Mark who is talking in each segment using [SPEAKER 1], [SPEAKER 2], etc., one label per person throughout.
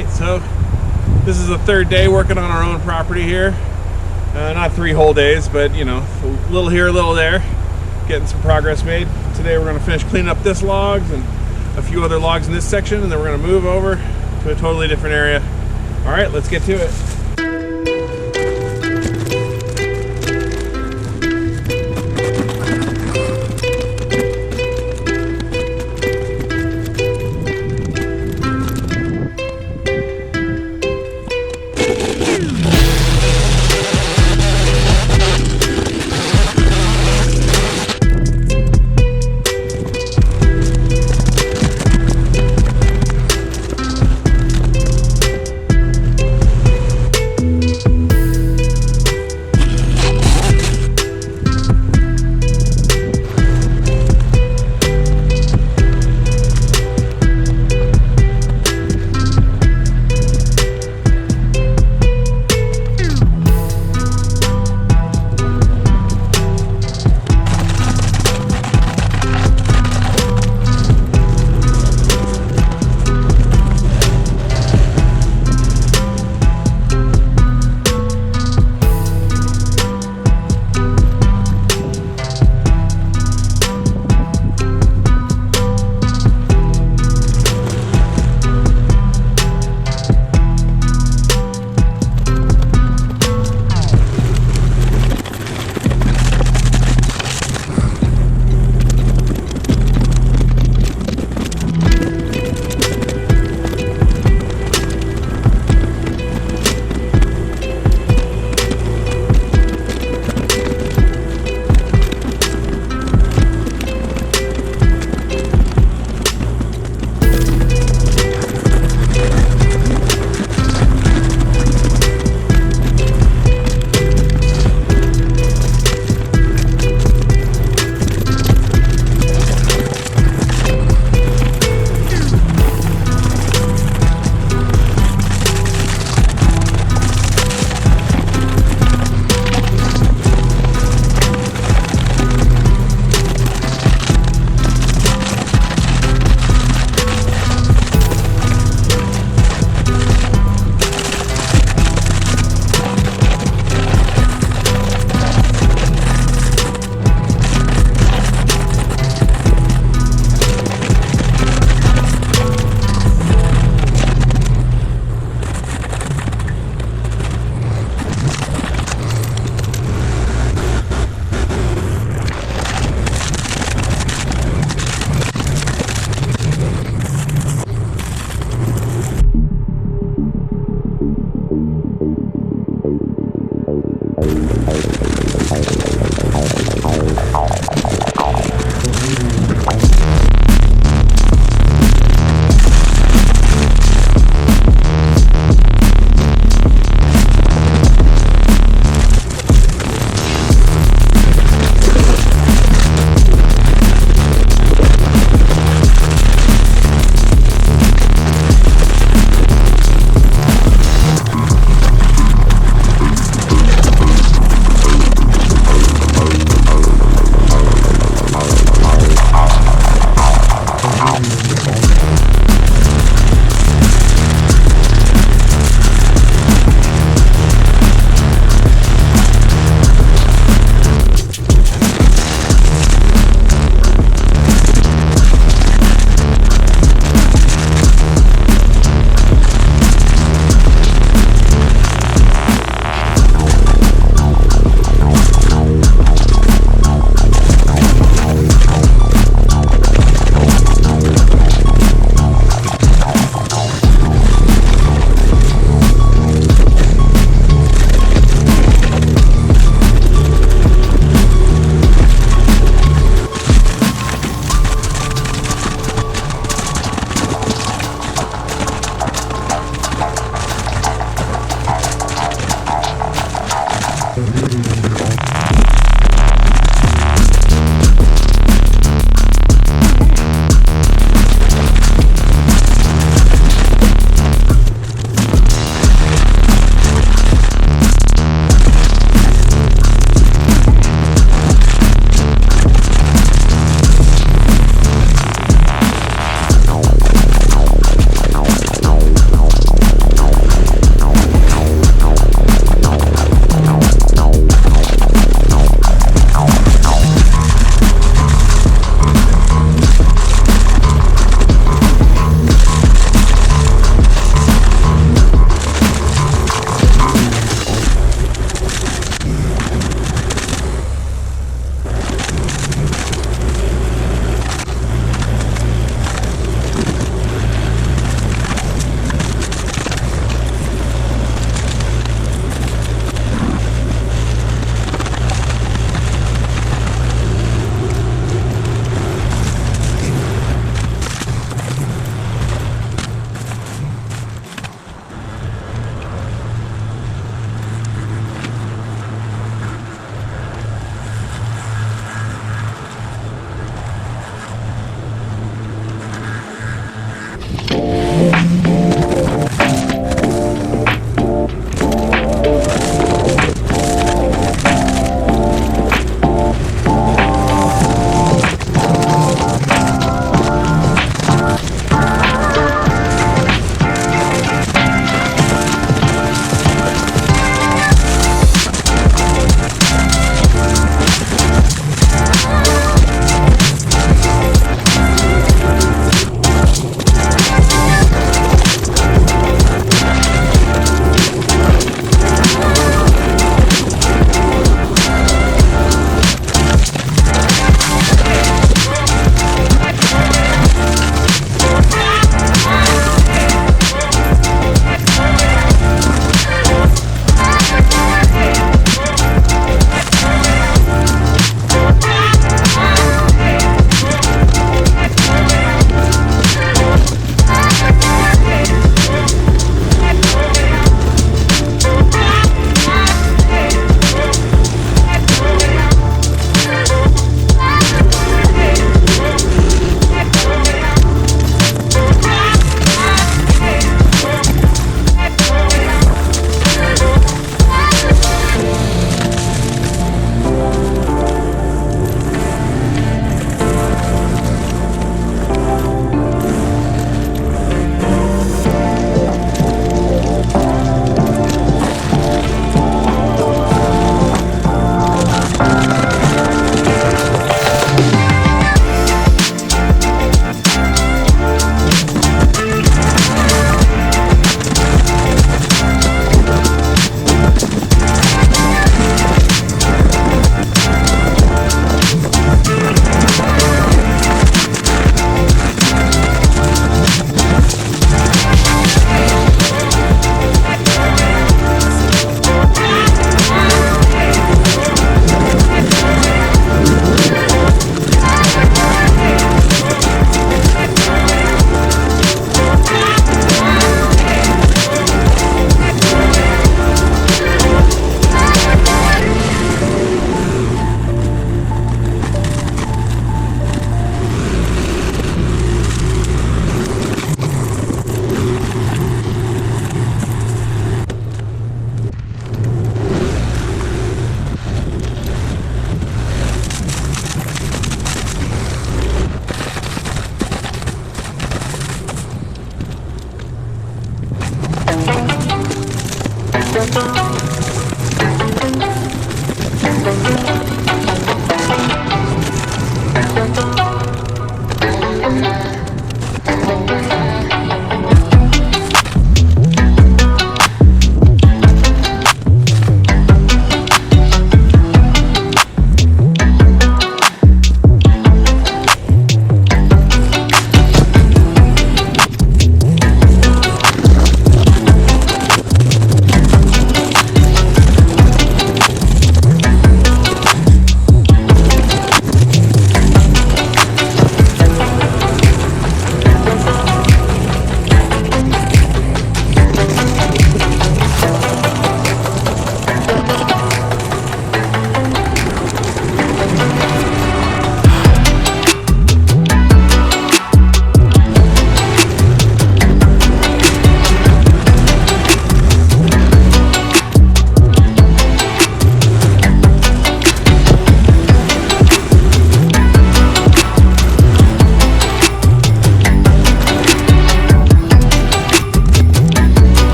[SPEAKER 1] Alright, so this is the third day working on our own property here. Not 3 whole days, but you know, a little here, a little there. Getting some progress made. Today we're going to finish cleaning up this logs and a few other logs in this section, and then we're going to move over to a totally different area. Alright, let's get to it.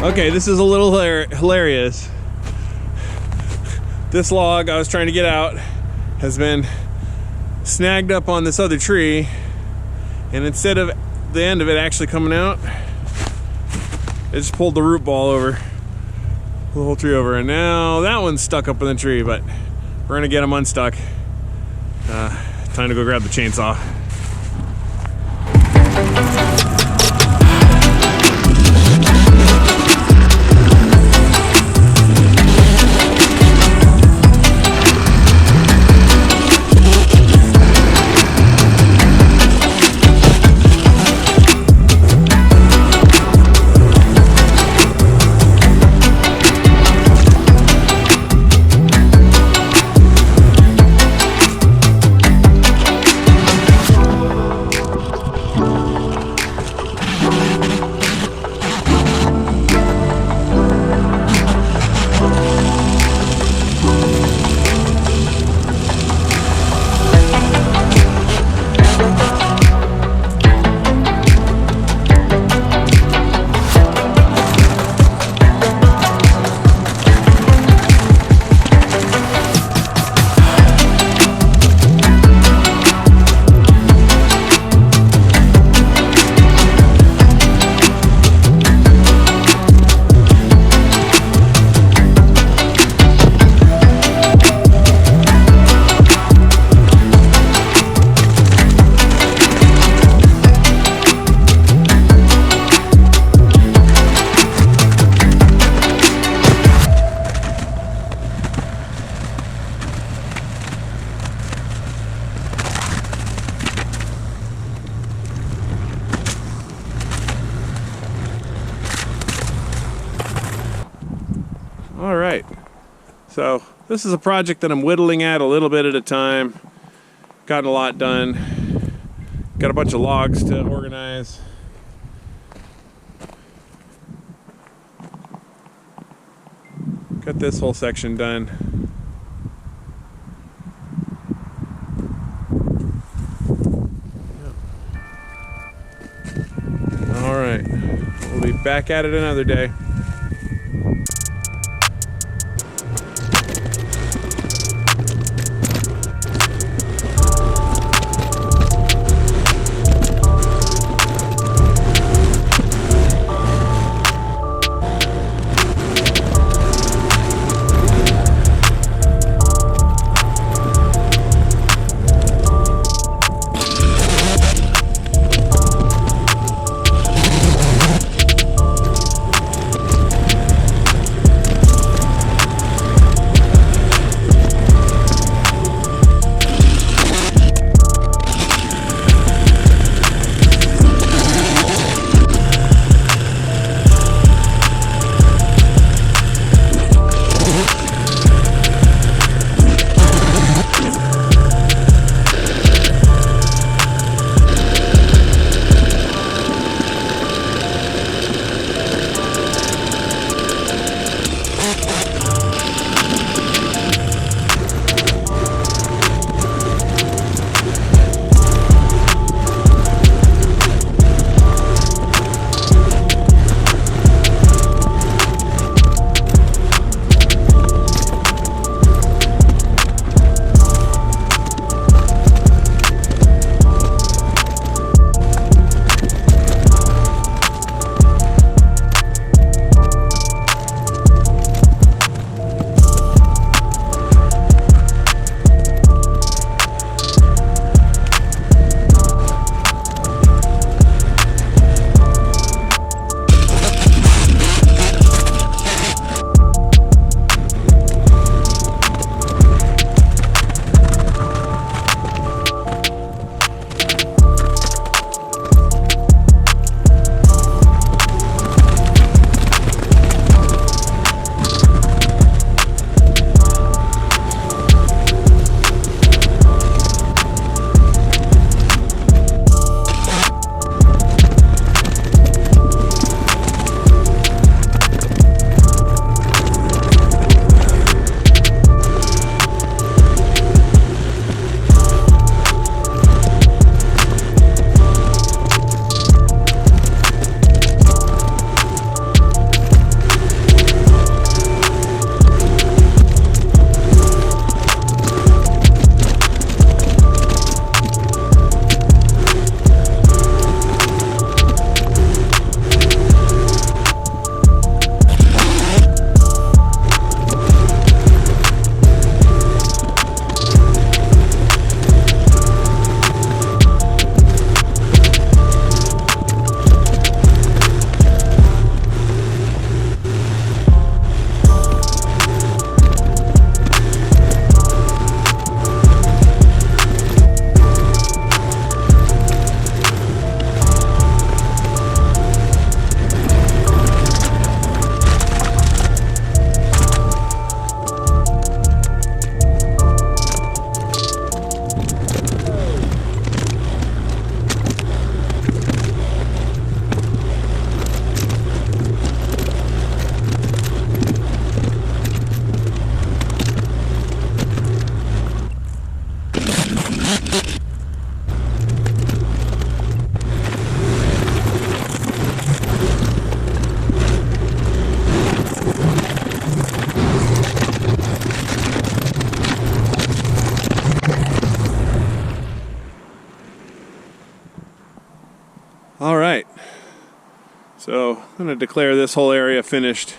[SPEAKER 1] Okay, this is a little hilarious. This log I was trying to get out has been snagged up on this other tree, and instead of the end of it actually coming out, it just pulled the root ball over, the whole tree over, and now that one's stuck up in the tree, but we're gonna get them unstuck. Time to go grab the chainsaw. All right, so this is a project that I'm whittling at a little bit at a time. Gotten a lot done. Got a bunch of logs to organize. Got this whole section done. All right, we'll be back at it another day. So I'm going to declare this whole area finished.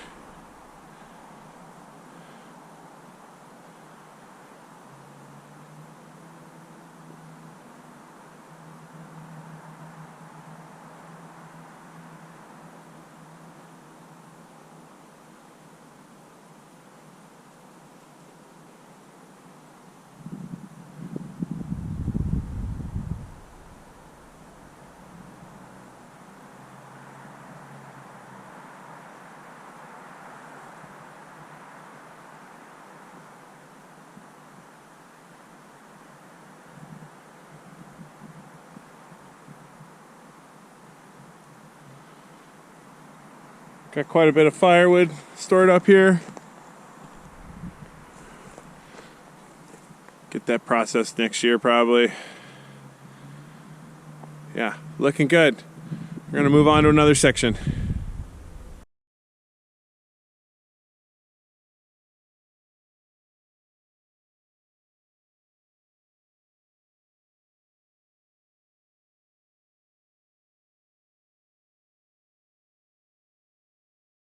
[SPEAKER 1] Got quite a bit of firewood stored up here. Get that processed next year probably. Yeah, looking good. We're gonna move on to another section.